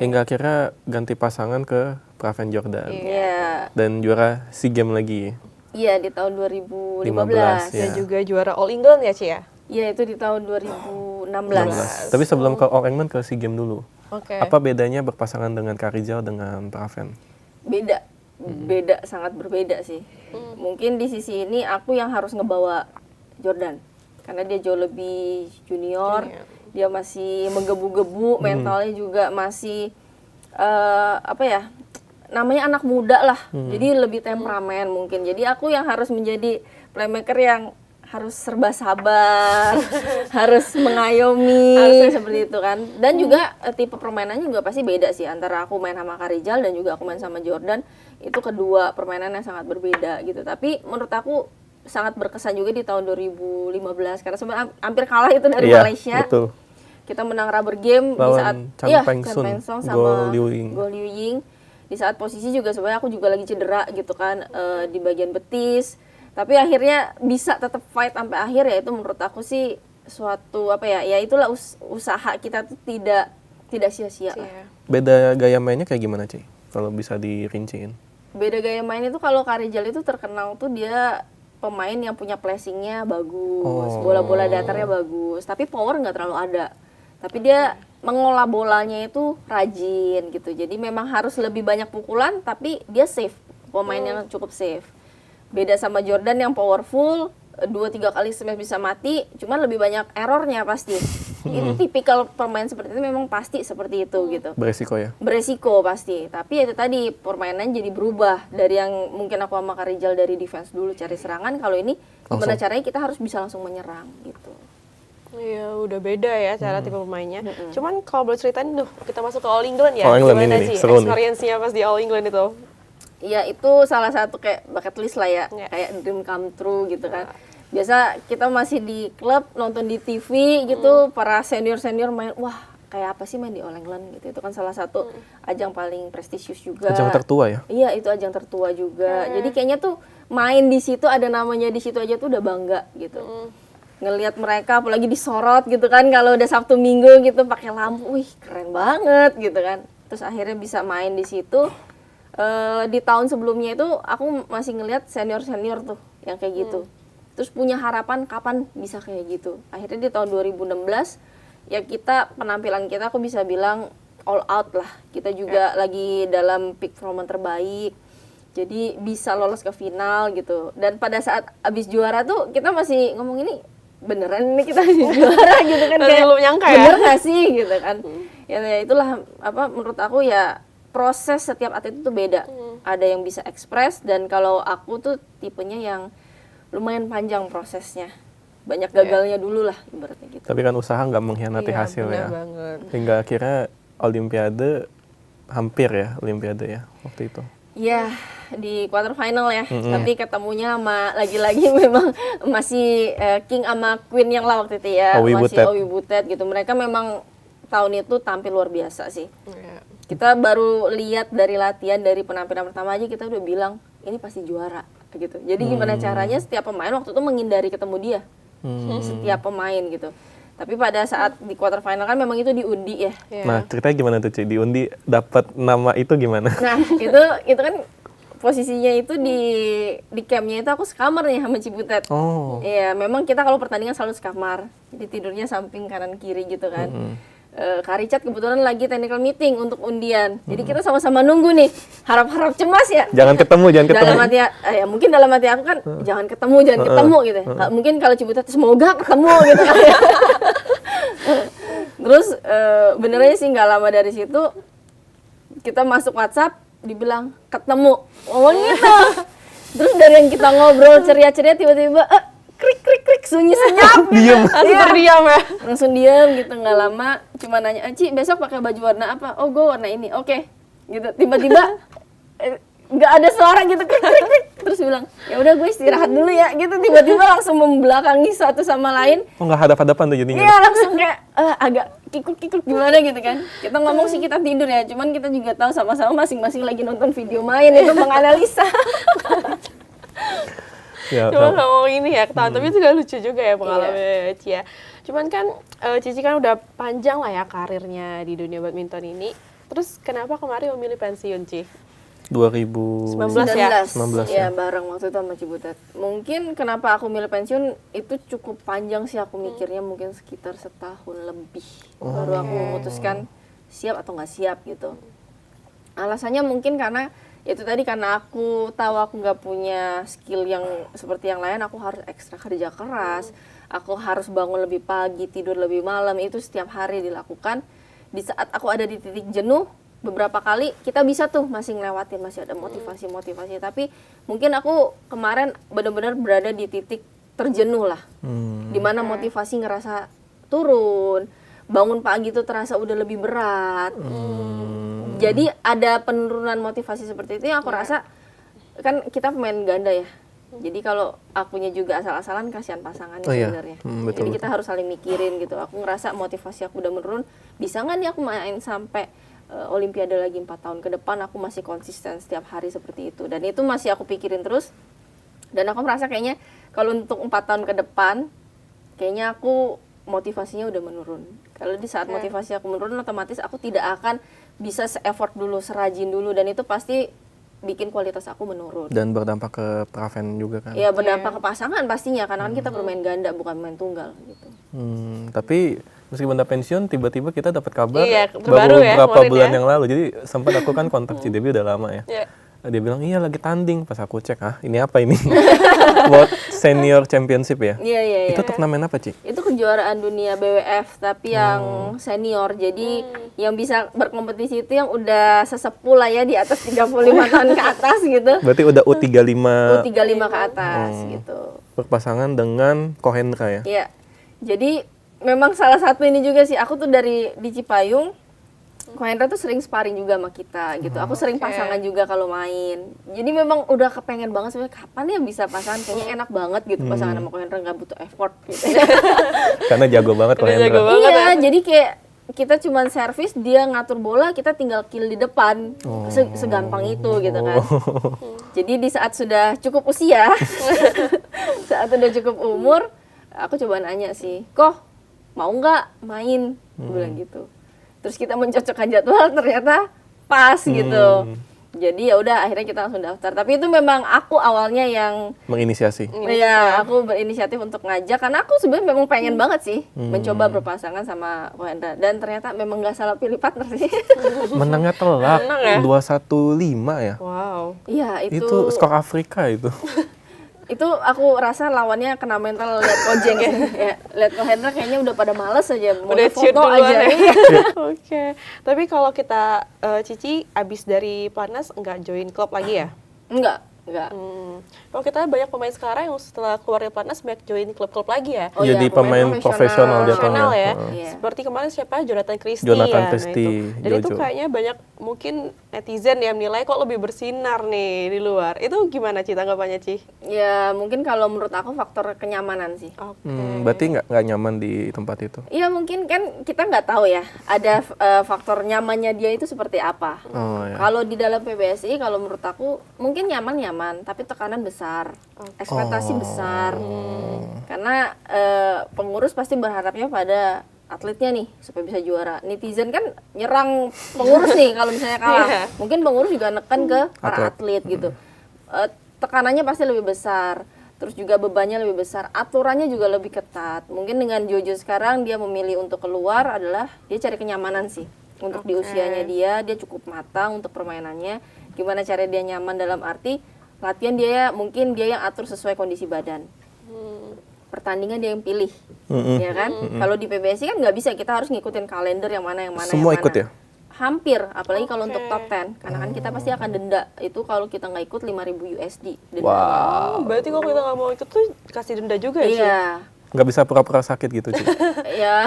Hingga akhirnya ganti pasangan ke Praven Jordan. Iya, Dan juara SEA Games lagi. iya di tahun 2015. 15, Dan ya. juga juara All England ya, Ci ya? Iya itu di tahun 2016. Tapi sebelum ke All England ke SEA Games dulu. Oke. Apa bedanya berpasangan dengan Karija dengan Praven? Beda, beda sangat berbeda sih. Mungkin di sisi ini aku yang harus ngebawa Jordan karena dia jauh lebih junior, dia masih menggebu-gebu, mentalnya juga masih apa ya? Namanya anak muda lah. Jadi lebih temperamen mungkin. Jadi aku yang harus menjadi playmaker yang harus serba sabar, harus mengayomi, seperti itu kan. Dan juga tipe permainannya juga pasti beda sih antara aku main sama Karijal dan juga aku main sama Jordan. Itu kedua permainan yang sangat berbeda gitu. Tapi menurut aku sangat berkesan juga di tahun 2015 karena sebenarnya hampir kalah itu dari Malaysia. Betul. Kita menang rubber game di Lawan saat Chan Peng Chan Sun, Peng Song Go sama Liu Ying. Go Liu Ying. Di saat posisi juga sebenarnya aku juga lagi cedera gitu kan di bagian betis. Tapi akhirnya bisa tetap fight sampai akhir, ya itu menurut aku sih suatu apa ya? Ya itulah usaha kita tuh tidak sia-sia lah. Beda gaya mainnya kayak gimana, Ci? Kalau bisa dirinciin. Beda gaya main itu kalau Karijal itu terkenal tuh dia pemain yang punya placingnya bagus, bola-bola datarnya bagus, tapi power nggak terlalu ada. Tapi dia mengolah bolanya itu rajin gitu. Jadi memang harus lebih banyak pukulan, tapi dia safe, pemain yang cukup safe. Beda sama Jordan yang powerful, 2-3 kali smash bisa mati, cuman lebih banyak errornya pasti. Itu tipikal pemain seperti itu memang pasti seperti itu gitu. Beresiko ya? Beresiko pasti, tapi itu tadi permainan jadi berubah dari yang mungkin aku sama Karijal dari defense dulu cari serangan, kalau ini gimana caranya kita harus bisa langsung menyerang gitu. Iya, udah beda ya cara tipe pemainnya. Cuman kalau boleh ceritain tuh, kita masuk ke All England ya. All England Gimana ini nih, sih seru nih. experience-nya pas di All England itu? Iya, itu salah satu kayak bucket list lah ya, kayak dream come true gitu kan. Biasa kita masih di klub, nonton di TV gitu, para senior-senior main, wah kayak apa sih main di All England gitu. Itu kan salah satu ajang paling prestisius juga. Ajang tertua ya? Iya, itu ajang tertua juga. Jadi kayaknya tuh main di situ, ada namanya di situ aja tuh udah bangga gitu. Ngelihat mereka apalagi disorot gitu kan, kalau udah Sabtu Minggu gitu pakai lampu, wih keren banget gitu kan. Terus akhirnya bisa main di situ. Di tahun sebelumnya itu aku masih ngelihat senior-senior tuh yang kayak gitu. Terus punya harapan kapan bisa kayak gitu. Akhirnya di tahun 2016 ya penampilan kita aku bisa bilang all out lah. Kita juga lagi dalam peak performance terbaik. Jadi bisa lolos ke final gitu. Dan pada saat abis juara tuh kita masih ngomong ini beneran ini kita juara gitu kan, Masih kayak belum nyangka ya? bener gak sih gitu kan. Ya itulah apa menurut aku ya, proses setiap atlet itu beda. Ada yang bisa ekspres, dan kalau aku tuh tipenya yang lumayan panjang prosesnya. Banyak gagalnya dulu lah ibaratnya gitu. Tapi kan usaha nggak mengkhianati Iya, hasil benar ya. banget. Hingga akhirnya Olimpiade hampir ya Olimpiade ya waktu itu. Ya, di quarter final ya. Tapi ketemunya sama lagi-lagi memang masih king sama queen yang lah waktu itu ya. Owi Masih Butet. Owi Butet gitu. Mereka memang tahun itu tampil luar biasa sih. Iya. Kita baru lihat dari latihan, dari penampilan pertama aja kita udah bilang ini pasti juara gitu. Jadi gimana caranya setiap pemain waktu itu menghindari ketemu dia. Setiap pemain gitu. Tapi pada saat di quarter final kan memang itu diundi ya. Iya. Nah ceritanya gimana tuh Ci? Diundi dapat nama itu gimana? Nah, itu kan posisinya itu di campnya itu aku sekamar nih sama Cibutet. Oh. Iya, memang kita kalau pertandingan selalu sekamar. Jadi tidurnya samping kanan kiri gitu kan. Kak Richard kebetulan lagi technical meeting untuk undian. Jadi kita sama-sama nunggu nih. Harap-harap cemas ya. Jangan ketemu. Dalam hati ya mungkin dalam hati aku kan jangan ketemu gitu ya. Nggak mungkin kalau Cibutet semoga ketemu gitu kan. Terus benernya sih nggak lama dari situ kita masuk WhatsApp dibilang ketemu. Ngomong gitu. Terus dari yang kita ngobrol ceria-ceria tiba-tiba krik sunyi senyap. Diam. Langsung terdiam ya. Langsung diam gitu, nggak lama cuma nanya, Ci besok pakai baju warna apa? Oh gue warna ini, oke. Gitu tiba-tiba nggak ada suara gitu krik. Terus bilang ya udah gue istirahat dulu ya gitu, tiba-tiba langsung membelakangi satu sama lain. Oh nggak hadap-hadapan tuh jadinya? Iya langsung kayak agak kikuk gimana gitu kan. Kita ngomong sih kita tidur ya, cuman kita juga tahu sama-sama masing-masing lagi nonton video main itu menganalisa. Ya, Cuma tahu. ngomong ini ya ketawa, tapi juga lucu juga ya pengalamannya Ci ya. Cuman kan Cici kan udah panjang lah ya karirnya di dunia badminton ini. Terus kenapa kemarin memilih pensiun Ci? 2019 ya? 19 ya bareng waktu itu sama Cibutet. Mungkin kenapa aku milih pensiun itu cukup panjang sih aku mikirnya, mungkin sekitar setahun lebih baru aku memutuskan siap atau nggak siap gitu. Alasannya mungkin karena itu tadi, karena aku tahu aku nggak punya skill yang seperti yang lain. Aku harus ekstra kerja keras, aku harus bangun lebih pagi, tidur lebih malam, itu setiap hari dilakukan. Di saat aku ada di titik jenuh, beberapa kali kita bisa tuh masih ngelewatin, masih ada motivasi, tapi mungkin aku kemarin benar-benar berada di titik terjenuh lah, dimana motivasi ngerasa turun, bangun pagi tuh terasa udah lebih berat. Jadi ada penurunan motivasi seperti itu yang aku rasa, kan kita pemain ganda ya. Jadi kalau akunya juga asal-asalan kasihan pasangannya sebenarnya. Betul, Jadi kita harus saling mikirin gitu. Aku ngerasa motivasi aku udah menurun. Bisa nggak nih aku main sampai Olimpiade lagi 4 tahun ke depan, aku masih konsisten setiap hari seperti itu. Dan itu masih aku pikirin terus. Dan aku merasa kayaknya kalau untuk 4 tahun ke depan, kayaknya aku motivasinya udah menurun. Kalau di saat motivasi aku menurun, otomatis aku tidak akan bisa se-effort dulu, serajin dulu, dan itu pasti bikin kualitas aku menurun. Dan berdampak ke Praven juga kan? Ya berdampak ke pasangan pastinya, karena kan kita bermain ganda bukan main tunggal gitu. Tapi meskipun udah pensiun, tiba-tiba kita dapat kabar Iya, baru terbaru ya, beberapa kemarin bulan ya. yang lalu. Jadi sempat aku kan kontak si Debbie udah lama ya. Iya. Dia bilang iya lagi tanding. Pas aku cek, ini apa ini? Buat senior championship ya? Iya. Itu turnamen apa Ci? Itu kejuaraan dunia BWF tapi yang senior. Jadi yang bisa berkompetisi itu yang udah sesepuh lah ya, di atas 35 tahun ke atas gitu. Berarti udah U35 U35 ke atas gitu. berpasangan dengan Kohendra ya? Iya. Jadi memang salah satu ini juga sih, aku tuh di Cipayung, Ko Hendra tuh sering sparring juga sama kita gitu. Aku sering pasangan juga kalau main. Jadi memang udah kepengen banget sebenarnya kapan ya bisa pasangan, kayaknya enak banget gitu pasangan sama Ko Hendra, nggak butuh effort gitu. Karena jago banget Karena Kohendra. jago banget. Iya, jadi kayak kita cuman servis, dia ngatur bola, kita tinggal kill di depan. Segampang itu gitu kan. Jadi di saat sudah cukup usia, saat udah cukup umur, aku coba nanya sih, "Kok mau nggak main?" Bilang gitu. Terus kita mencocokkan jadwal, ternyata pas gitu. Jadi ya udah akhirnya kita langsung daftar. Tapi itu memang aku awalnya yang Menginisiasi. Iya, aku berinisiatif untuk ngajak karena aku sebenarnya memang pengen banget sih mencoba berpasangan sama Ko Hendra dan ternyata memang nggak salah pilih partner sih. Menangnya telak, Menang ya? 215 ya. Wow. Iya, Itu skor Afrika itu. itu aku rasa lawannya kena mental lihat Kojeng ya. Ya, lihat Ko Hendra kayaknya udah pada males aja mau Udah ciut foto duluan aja. ya. Iya. Oke. Tapi kalau kita Cici abis dari Platnas nggak join klub lagi ya? Enggak. Kalau kita banyak pemain sekarang yang setelah keluar dari Platnas banyak join klub-klub lagi ya. Oh Jadi iya, pemain pemain profesional Profesional jatuhnya. ya. Heeh. Iya. Seperti kemarin siapa? Jonathan Christie Jonathan ya. Christie, Nah, itu. Dan itu Jojo. kayaknya banyak mungkin netizen yang menilai kok lebih bersinar nih di luar. Itu gimana Ci tanggapannya Ci? Ya mungkin kalau menurut aku faktor kenyamanan sih. Oke. Berarti nggak nyaman di tempat itu. Iya mungkin kan kita nggak tahu ya ada faktor nyamannya dia itu seperti apa. Oh ya. Kalau di dalam PBSI kalau menurut aku mungkin nyaman tapi tekanan besar, ekspektasi besar. Karena pengurus pasti berharapnya pada atletnya nih supaya bisa juara. Netizen kan nyerang pengurus nih kalau misalnya kalah. Iya. Mungkin pengurus juga neken ke para Atlet. atlet gitu. Tekanannya pasti lebih besar. Terus juga bebannya lebih besar, aturannya juga lebih ketat. Mungkin dengan Jojo sekarang dia memilih untuk keluar adalah dia cari kenyamanan sih. Untuk di usianya dia cukup matang untuk permainannya. Gimana cara dia nyaman dalam arti latihan dia mungkin dia yang atur sesuai kondisi badan. Pertandingan dia yang pilih, ya kan? Kalau di PBSI kan nggak bisa, kita harus ngikutin kalender yang mana. Semua yang ikut mana. ya? Hampir, apalagi kalau untuk top 10. Karena kan kita pasti akan denda. Itu kalau kita nggak ikut 5.000 USD. Denda. Oh, berarti kalau kita nggak mau itu tuh kasih denda juga ya Ci? Iya. Nggak bisa pura-pura sakit gitu, Ci. Ya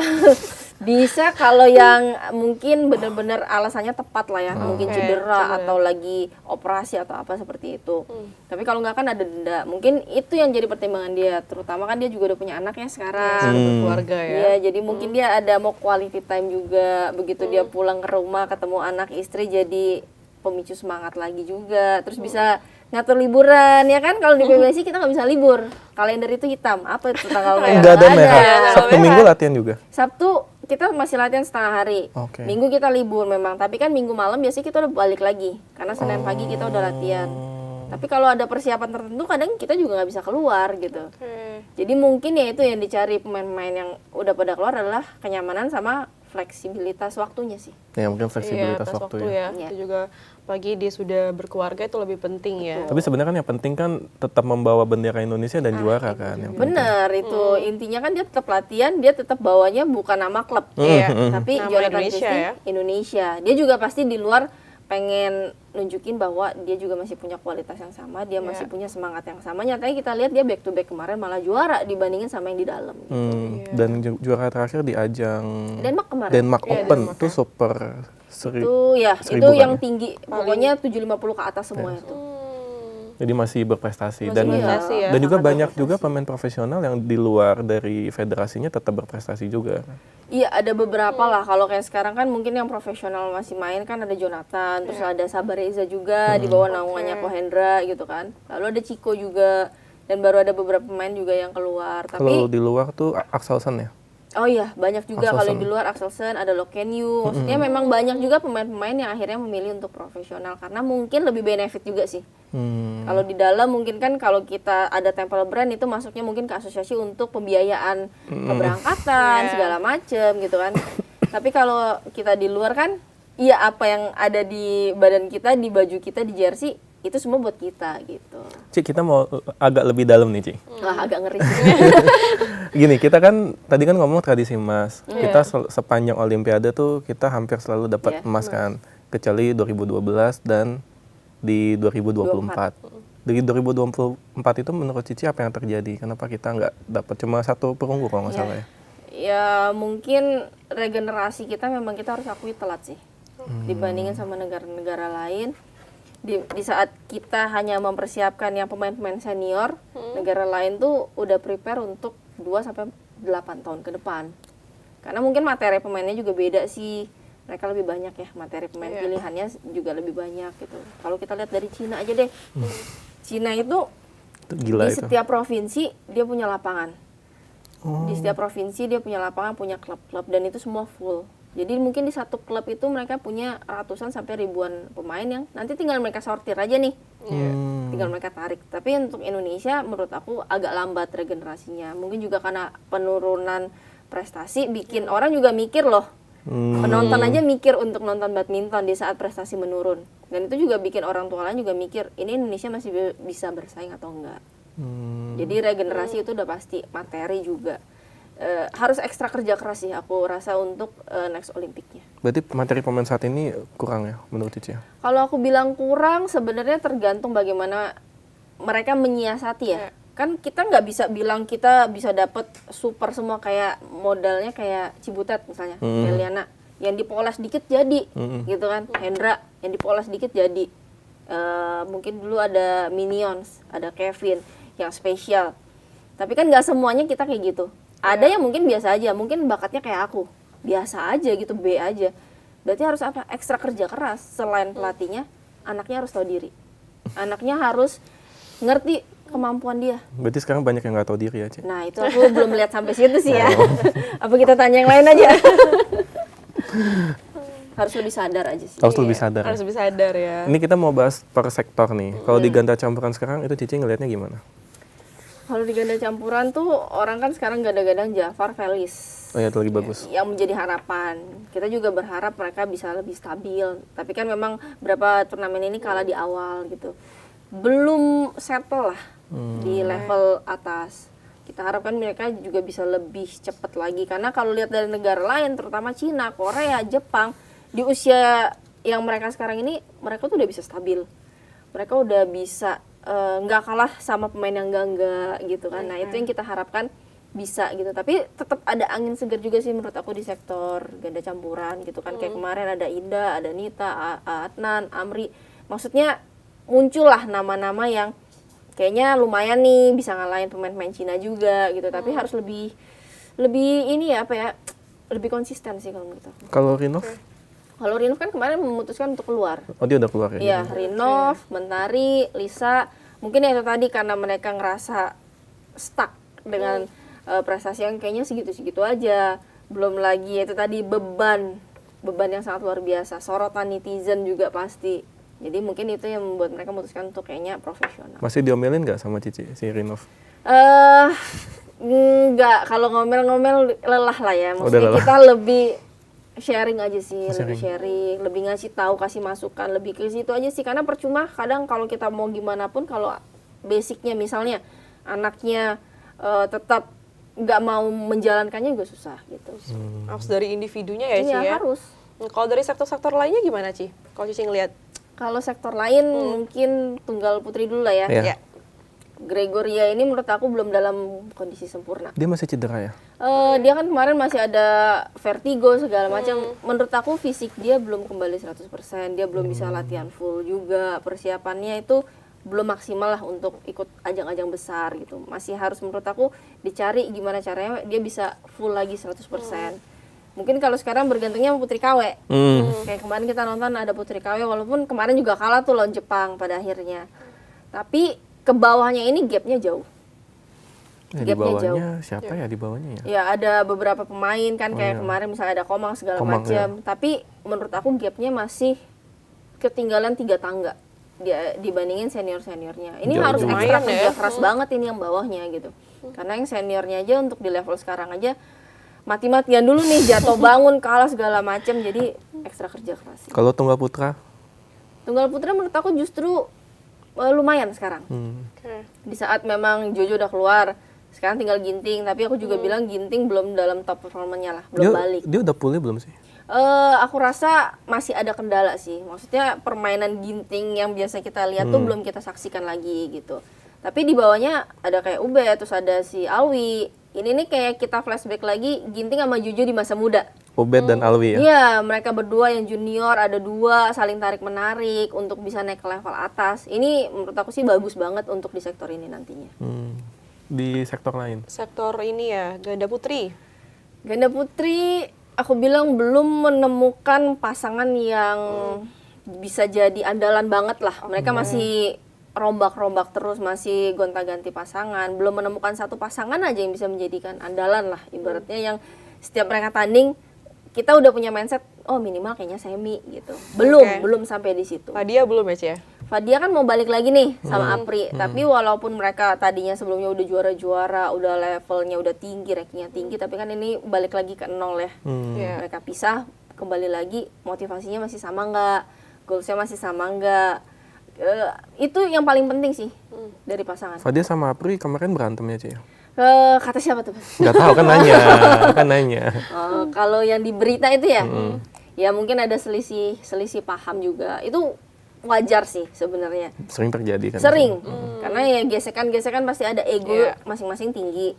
bisa kalau yang mungkin benar-benar alasannya tepat lah ya, mungkin Oke, cedera cedera. atau lagi operasi atau apa seperti itu. Tapi kalau nggak kan ada denda. Mungkin itu yang jadi pertimbangan dia, terutama kan dia juga udah punya anaknya sekarang. Berkeluarga ya. Iya, jadi mungkin dia ada mau quality time juga. Begitu dia pulang ke rumah ketemu anak istri jadi pemicu semangat lagi juga. Terus bisa ngatur liburan ya kan, kalau di PBSI kita nggak bisa libur. Kalender itu hitam. Apa itu tanggal merah? Nggak ada Nggak merah. Sabtu merah. Minggu latihan juga. Sabtu kita masih latihan setengah hari. Oke. Minggu kita libur memang, tapi kan minggu malam biasanya kita udah balik lagi karena Senin pagi kita udah latihan. Tapi kalau ada persiapan tertentu kadang kita juga nggak bisa keluar gitu. Oke. Jadi mungkin ya itu yang dicari pemain-pemain yang udah pada keluar adalah kenyamanan sama fleksibilitas waktunya sih. Ya mungkin fleksibilitas atas waktu ya. Iya. Itu juga pagi dia sudah berkeluarga itu lebih penting ya. Tapi sebenarnya kan yang penting kan tetap membawa bendera Indonesia dan juara kan. Yang penting. Bener itu intinya kan dia tetap latihan, dia tetap bawanya bukan nama klub, Iya. tapi Nama Jonathan Indonesia Christie ya. Indonesia. Dia juga pasti di luar pengen nunjukin bahwa dia juga masih punya kualitas yang sama, dia masih punya semangat yang sama. Nyatanya kita lihat dia back to back kemarin malah juara dibandingin sama yang di dalam. Dan juara terakhir di ajang Denmark kemarin. Denmark Open itu super seri. Itu ya, seribu itu kan yang ya? tinggi. Pokoknya 750 ke atas semua itu. Jadi masih berprestasi Masih dan berprestasi ya, juga sangat banyak juga pemain profesional yang di luar dari federasinya tetap berprestasi juga. Iya, ada beberapa lah. Kalau kayak sekarang kan mungkin yang profesional masih main kan ada Jonathan, terus ada Sabar Reza juga di bawah naungannya Ko Hendra gitu kan. Lalu ada Chico juga dan baru ada beberapa pemain juga yang keluar. Kalau Tapi di luar tuh Axelsen ya. oh iya, banyak juga kalau Axelsen. di luar Axelsen, ada Lokenyu. Maksudnya memang banyak juga pemain-pemain yang akhirnya memilih untuk profesional karena mungkin lebih benefit juga sih. Kalau di dalam mungkin kan kalau kita ada Temple brand itu masuknya mungkin ke asosiasi untuk pembiayaan keberangkatan segala macem gitu kan. Tapi kalau kita di luar kan iya apa yang ada di badan kita, di baju kita, di jersey itu semua buat kita gitu. Cik, kita mau agak lebih dalam nih, Cik. Wah, agak ngeri. Gini, kita kan tadi kan ngomong tradisi emas. Kita sepanjang Olimpiade tuh kita hampir selalu dapat Iya, emas kan. Kecuali 2012 dan di 2024. Di 2024 itu menurut Cici apa yang terjadi? Kenapa kita nggak dapat cuma satu perunggu kalau nggak salah ya? Ya mungkin regenerasi kita memang kita harus akui telat sih dibandingin sama negara-negara lain. Di saat kita hanya mempersiapkan yang pemain-pemain senior, negara lain tuh udah prepare untuk 2 sampai 8 tahun ke depan. Karena mungkin materi pemainnya juga beda sih. Mereka lebih banyak ya, materi pemain pilihannya juga lebih banyak gitu. Kalau kita lihat dari Cina aja deh. Cina itu Itu gila di itu. setiap provinsi dia punya lapangan. Di setiap provinsi dia punya lapangan, punya klub-klub dan itu semua full. Jadi mungkin di satu klub itu mereka punya ratusan sampai ribuan pemain yang nanti tinggal mereka sortir aja nih. Tinggal mereka tarik. Tapi untuk Indonesia menurut aku agak lambat regenerasinya. Mungkin juga karena penurunan prestasi bikin orang juga mikir loh. Penonton aja mikir untuk nonton badminton di saat prestasi menurun. Dan itu juga bikin orang tua lain juga mikir, ini Indonesia masih bisa bersaing atau enggak. Jadi regenerasi itu udah pasti, materi juga. Harus ekstra kerja keras sih aku rasa untuk next Olimpiknya. Berarti materi pemain saat ini kurang ya menurut Cici? Kalau aku bilang kurang, sebenarnya tergantung bagaimana mereka menyiasati ya. Kan kita nggak bisa bilang kita bisa dapet super semua kayak modalnya kayak Cibutet misalnya, Eliana. Yang dipoles dikit jadi, gitu kan. Hendra, yang dipoles dikit jadi. Mungkin dulu ada Minions, ada Kevin, yang spesial. Tapi kan nggak semuanya kita kayak gitu. Ada yang mungkin biasa aja, mungkin bakatnya kayak aku. Biasa aja gitu, B aja. Berarti harus apa? Ekstra kerja keras. Selain pelatihnya, anaknya harus tahu diri. Anaknya harus ngerti kemampuan dia. Berarti sekarang banyak yang nggak tahu diri ya, Ci? Nah, itu aku belum lihat sampai situ sih ya. Apa kita tanya yang lain aja? Harus lebih sadar aja sih. Harus lebih sadar. Harus lebih sadar ya. Ini kita mau bahas per sektor nih. Kalau di ganda campuran sekarang itu Cici ngelihatnya gimana? Kalau di ganda campuran tuh orang kan sekarang gadang-gadang Jafar Felis. Oh ya, itu lagi bagus. Yang menjadi harapan. Kita juga berharap mereka bisa lebih stabil. Tapi kan memang beberapa turnamen ini kalah di awal gitu. Belum settle lah di level atas. Kita harapkan mereka juga bisa lebih cepat lagi. Karena kalau lihat dari negara lain, terutama Cina, Korea, Jepang, di usia yang mereka sekarang ini, mereka tuh udah bisa stabil. Mereka udah bisa nggak kalah sama pemain yang enggak gitu kan. Nah itu yang kita harapkan bisa gitu. Tapi tetap ada angin segar juga sih menurut aku di sektor ganda campuran gitu kan. Kayak kemarin ada Indah, ada Nita, Adnan, Amri. Maksudnya muncullah nama-nama yang kayaknya lumayan nih bisa ngalahin pemain-pemain Cina juga gitu. Tapi harus lebih ini ya apa ya, lebih konsisten sih kalau menurut aku. Kalau Rinov? Kalau Rinov kan kemarin memutuskan untuk keluar. Oh, dia udah keluar ya? Iya, Rinov, Mentari, Lisa. Mungkin ya itu tadi karena mereka ngerasa stuck dengan prestasi yang kayaknya segitu-segitu aja. Belum lagi itu tadi beban yang sangat luar biasa. Sorotan netizen juga pasti. Jadi mungkin itu yang membuat mereka memutuskan untuk kayaknya profesional. Masih diomelin nggak sama Cici, si Rinov? Enggak, kalau ngomel-ngomel lelah lah ya. Maksudnya lelah. kita lebih sharing aja sih, lebih sharing, lebih ngasih tahu, kasih masukan, lebih ke situ aja sih. Karena percuma kadang kalau kita mau gimana pun kalau basicnya misalnya anaknya tetap nggak mau menjalankannya juga susah gitu. Harus dari individunya ya, Ci Iya, ya? harus. Kalau dari sektor-sektor lainnya gimana, Ci? Kalau Cici ngelihat? Kalau sektor lain mungkin tunggal putri dulu lah ya. Iya. Gregoria ini menurut aku belum dalam kondisi sempurna. Dia masih cedera ya? Dia kan kemarin masih ada vertigo segala macam. Menurut aku fisik dia belum kembali 100%. Dia belum bisa latihan full juga. Persiapannya itu belum maksimal lah untuk ikut ajang-ajang besar gitu. Masih harus menurut aku dicari gimana caranya dia bisa full lagi 100%. Mungkin kalau sekarang bergantungnya sama Putri KW. Kayak kemarin kita nonton ada Putri KW walaupun kemarin juga kalah tuh lawan Jepang pada akhirnya. Tapi ke bawahnya ini gapnya jauh. Ya, di bawahnya siapa ya di bawahnya ya? Ya ada beberapa pemain kan kayak kemarin misalnya ada Komang segala macam. Tapi menurut aku gapnya masih ketinggalan 3 tangga dia dibandingin senior-seniornya. Ini Jauh, harus jauh. ekstra Lumayan kerja ya. keras banget ini yang bawahnya gitu. Karena yang seniornya aja untuk di level sekarang aja mati-matian dulu nih, jatuh bangun kalah segala macam, jadi ekstra kerja keras. Kalau tunggal putra? Tunggal putra menurut aku justru lumayan sekarang. Oke. Di saat memang Jojo udah keluar, sekarang tinggal Ginting, tapi aku juga bilang Ginting belum dalam top performanya lah, belum balik. Dia udah pulih belum sih? Aku rasa masih ada kendala sih. Maksudnya permainan Ginting yang biasa kita lihat tuh belum kita saksikan lagi gitu. Tapi di bawahnya ada kayak Ube, terus ada si Alwi. Ini nih kayak kita flashback lagi Ginting sama Jojo di masa muda. Ubed dan Alwi ya? Iya, mereka berdua yang junior, ada 2 saling tarik-menarik untuk bisa naik ke level atas. Ini menurut aku sih bagus banget untuk di sektor ini nantinya. Di sektor lain? Sektor ini ya, ganda putri. Ganda putri, aku bilang belum menemukan pasangan yang bisa jadi andalan banget lah. Mereka masih rombak-rombak terus, masih gonta-ganti pasangan. Belum menemukan satu pasangan aja yang bisa menjadikan andalan lah. Ibaratnya yang setiap mereka tanding, kita udah punya mindset, oh minimal kayaknya semi gitu. Belum, Oke. belum sampai di situ. Fadia belum ya, Ci ya? Fadia kan mau balik lagi nih sama Apri, tapi walaupun mereka tadinya sebelumnya udah juara-juara, udah levelnya udah tinggi, rankingnya tinggi, tapi kan ini balik lagi ke nol ya. Iya. Mereka pisah, kembali lagi, motivasinya masih sama nggak, goalsnya masih sama nggak. Itu yang paling penting sih dari pasangan. Fadia sama Apri kemarin berantem ya, Ci? Kata siapa tuh? Nggak tahu, kan nanya. Kan nanya. Kalau yang di berita itu ya, ya mungkin ada selisih paham juga. Itu wajar sih sebenarnya. Sering terjadi kan? Sering, karena ya gesekan-gesekan pasti ada ego Iya. masing-masing tinggi.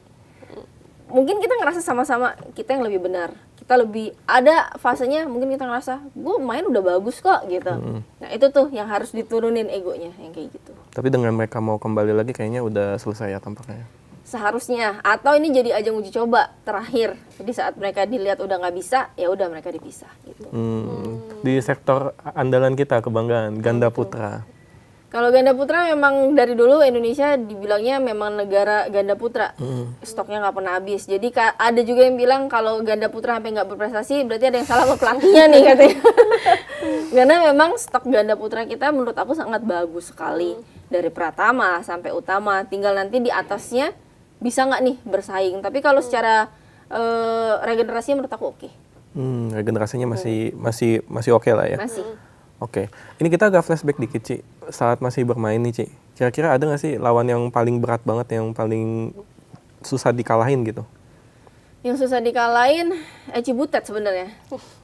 Mungkin kita ngerasa sama-sama kita yang lebih benar. Kita lebih, ada fasenya mungkin kita ngerasa, gue main udah bagus kok gitu. Nah itu tuh yang harus diturunin egonya, yang kayak gitu. Tapi dengan mereka mau kembali lagi kayaknya udah selesai ya tampaknya. Seharusnya, atau ini jadi ajang uji coba terakhir. Jadi saat mereka dilihat udah nggak bisa, ya udah mereka dipisah gitu. Di sektor andalan kita, kebanggaan, ganda putra. Kalau ganda putra memang dari dulu Indonesia dibilangnya memang negara ganda putra. Stoknya nggak pernah habis. Jadi ada juga yang bilang kalau ganda putra sampai nggak berprestasi berarti ada yang salah sama pelatihnya nih katanya. Karena memang stok ganda putra kita menurut aku sangat bagus sekali. Dari Pratama sampai Utama. Tinggal nanti di atasnya bisa nggak nih bersaing. Tapi kalau secara regenerasinya menurut aku oke. Regenerasinya masih oke lah ya. Masih. Oke, ini kita agak flashback dikit, Ci. Saat masih bermain nih, Ci. Kira-kira ada nggak sih lawan yang paling berat banget, yang paling susah dikalahin gitu? Yang susah dikalahin Cibutet sebenarnya.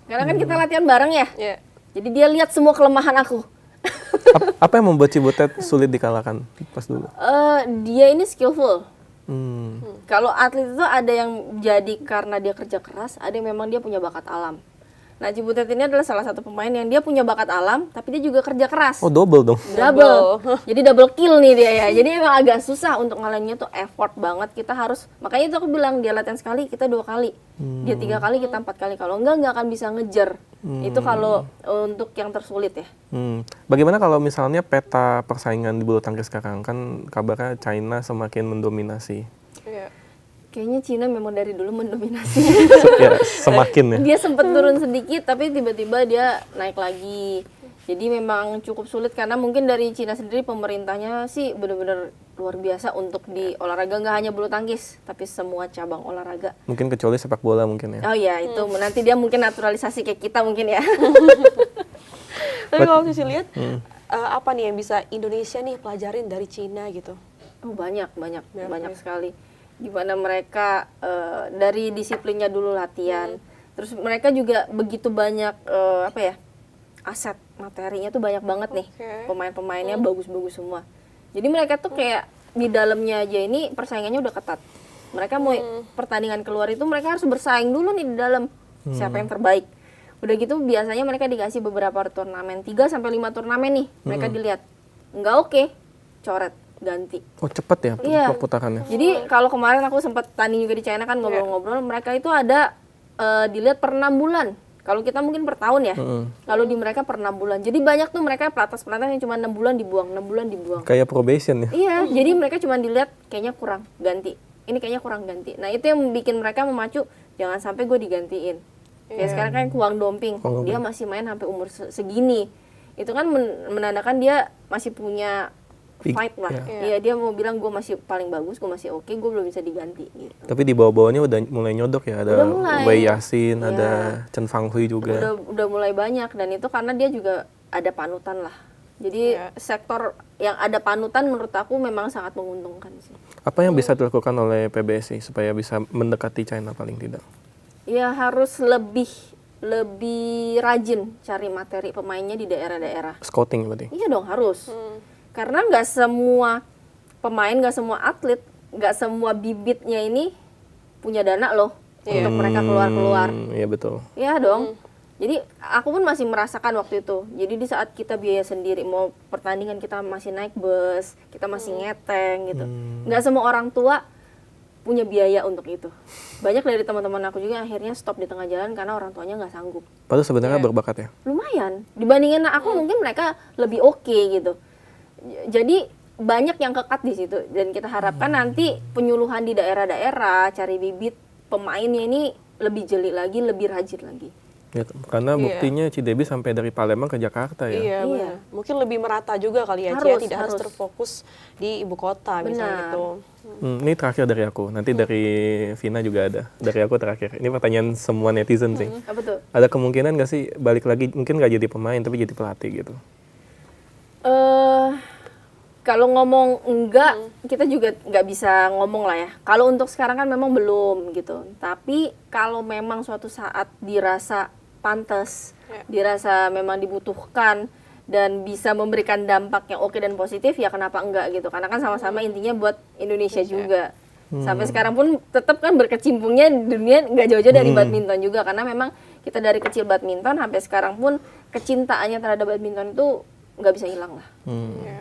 Karena kan kita latihan bareng ya. Iya. Jadi dia lihat semua kelemahan aku. Apa yang membuat Cibutet sulit dikalahkan pas dulu? Dia ini skillful. Hmm. Kalau atlet itu ada yang jadi karena dia kerja keras, ada yang memang dia punya bakat alam. Nah, Cibutet ini adalah salah satu pemain yang dia punya bakat alam, tapi dia juga kerja keras. Oh, double dong. Double. Jadi double kill nih dia ya. Jadi emang agak susah untuk ngalahinnya tuh, effort banget. Kita harus, makanya itu aku bilang dia latihan sekali, kita 2 kali. Dia 3 kali, kita 4 kali. Kalau enggak akan bisa ngejar. Itu kalau untuk yang tersulit ya. Bagaimana kalau misalnya peta persaingan di bulu tangkis sekarang? Kan kabarnya China semakin mendominasi. Iya. Kayaknya Cina memang dari dulu mendominasi. Ya, semakin ya. Dia sempat turun sedikit tapi tiba-tiba dia naik lagi. Jadi memang cukup sulit karena mungkin dari Cina sendiri pemerintahnya sih benar-benar luar biasa untuk di olahraga, nggak hanya bulu tangkis tapi semua cabang olahraga. Mungkin kecuali sepak bola mungkin ya. Oh iya, itu nanti dia mungkin naturalisasi kayak kita mungkin ya. Tapi kalau Cici lihat, apa nih yang bisa Indonesia nih pelajarin dari Cina gitu? Oh, banyak sekali. Gimana mereka dari disiplinnya dulu latihan. Terus mereka juga begitu banyak aset materinya tuh banyak banget nih. Pemain-pemainnya bagus-bagus semua. Jadi mereka tuh kayak di dalamnya aja ini persaingannya udah ketat. Mereka mau pertandingan keluar itu mereka harus bersaing dulu nih di dalam. Siapa yang terbaik. Udah gitu biasanya mereka dikasih beberapa turnamen, 3 sampai 5 turnamen nih. Mereka dilihat. Enggak oke, coret, ganti. Oh, cepet ya Iya. putarannya. Jadi kalau kemarin aku sempat tanding juga di China kan ngobrol-ngobrol, mereka itu ada dilihat per 6 bulan. Kalau kita mungkin per tahun ya. Kalau di mereka per 6 bulan. Jadi banyak tuh mereka pelatnas yang cuma 6 bulan dibuang, 6 bulan dibuang. Kayak probation ya. Iya, jadi mereka cuma dilihat kayaknya kurang, ganti. Ini kayaknya kurang, ganti. Nah, itu yang bikin mereka memacu, jangan sampai gue digantiin. Kayak sekarang kan Kwang Domping, dia masih main sampai umur segini. Itu kan menandakan dia masih punya fight lah. Iya, dia mau bilang gue masih paling bagus, gue masih oke, gue belum bisa diganti gitu. Tapi di bawah-bawahnya udah mulai nyodok ya, ada Udah mulai. Wei Yasin, Iya. ada Chen Fanghui juga. Udah mulai banyak dan itu karena dia juga ada panutan lah. Jadi sektor yang ada panutan menurut aku memang sangat menguntungkan sih. Apa yang bisa dilakukan oleh PBSI supaya bisa mendekati China paling tidak? Ya harus lebih rajin cari materi pemainnya di daerah-daerah. Scouting berarti. Iya dong, harus. Karena nggak semua pemain, nggak semua atlet, nggak semua bibitnya ini punya dana loh untuk mereka keluar-keluar. Iya betul. Iya dong. Jadi aku pun masih merasakan waktu itu. Jadi di saat kita biaya sendiri, mau pertandingan kita masih naik bus, kita masih ngeteng gitu. Nggak semua orang tua punya biaya untuk itu. Banyak dari teman-teman aku juga akhirnya stop di tengah jalan karena orang tuanya nggak sanggup. Padahal sebenarnya berbakat ya. Lumayan. Dibandingin aku mungkin mereka lebih oke gitu. Jadi banyak yang kekat di situ dan kita harapkan nanti penyuluhan di daerah-daerah, cari bibit pemainnya ini lebih jeli lagi, lebih rajin lagi. Ya, karena buktinya Cidebi sampai dari Palembang ke Jakarta ya. Iya, Iya. benar. Mungkin lebih merata juga kali ya, Ci, ya, tidak harus terfokus di ibu kota misalnya Benar. gitu. Ini terakhir dari aku, nanti dari Vina juga ada. Dari aku terakhir, ini pertanyaan semua netizen sih. Apa tuh? Ada kemungkinan nggak sih balik lagi, mungkin nggak jadi pemain tapi jadi pelatih gitu? Kalau ngomong enggak, kita juga nggak bisa ngomong lah ya. Kalau untuk sekarang kan memang belum gitu. Tapi kalau memang suatu saat dirasa pantas, dirasa memang dibutuhkan dan bisa memberikan dampak yang oke dan positif, ya kenapa enggak gitu. Karena kan sama-sama intinya buat Indonesia juga. Sampai sekarang pun tetap kan berkecimpungnya di dunia nggak jauh-jauh dari badminton juga. Karena memang kita dari kecil badminton sampai sekarang pun kecintaannya terhadap badminton itu nggak bisa hilang lah. Ya.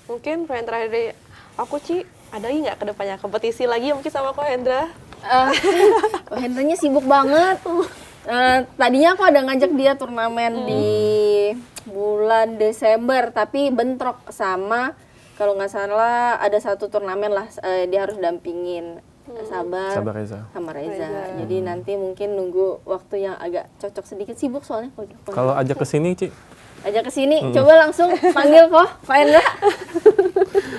Mungkin pertanyaan terakhir dari aku, Ci, ada lagi nggak kedepannya kompetisi lagi mungkin sama Ko Hendra? Oh, Hendranya sibuk banget. Tadinya aku ada ngajak dia turnamen di bulan Desember, tapi bentrok sama, kalau nggak salah ada satu turnamen lah, dia harus dampingin Sabar Reza. sama Reza. Jadi nanti mungkin nunggu waktu yang agak cocok sedikit, sibuk soalnya. Kalau ajak ke sini, Ci, Ajak ke sini, coba langsung panggil kok, Hendra.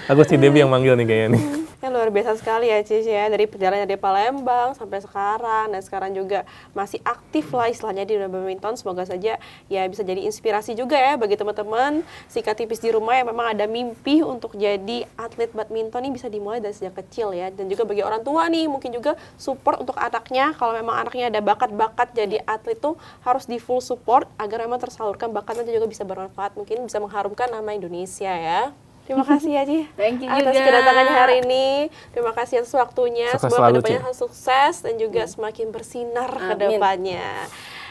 aku Cidebi yang manggil nih kayaknya nih. Kan luar biasa sekali ya, Ci, ya, dari perjalanan dari Palembang sampai sekarang, dan sekarang juga masih aktif lah istilahnya di dunia badminton. Semoga saja ya bisa jadi inspirasi juga ya bagi teman-teman sikat tipis di rumah yang memang ada mimpi untuk jadi atlet badminton. Ini bisa dimulai dari sejak kecil ya, dan juga bagi orang tua nih mungkin juga support untuk anaknya. Kalau memang anaknya ada bakat-bakat jadi atlet tuh harus di full support agar memang tersalurkan bakatnya, juga bisa bermanfaat, mungkin bisa mengharumkan nama Indonesia ya. Terima kasih ya, Ci, Thank you atas juga. kedatangannya hari ini. Terima kasih atas waktunya. Sukses Semoga selalu, kedepannya Ci. harus sukses dan juga semakin bersinar ke Amin. depannya.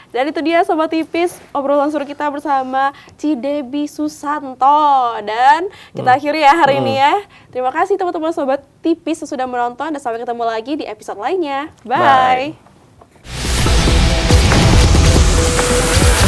Dan itu dia Sobat Tipis, obrolan seru kita bersama Cidebi Susanto. Dan kita akhiri ya hari ini ya. Terima kasih teman-teman Sobat Tipis yang sudah menonton, dan sampai ketemu lagi di episode lainnya. Bye. Bye.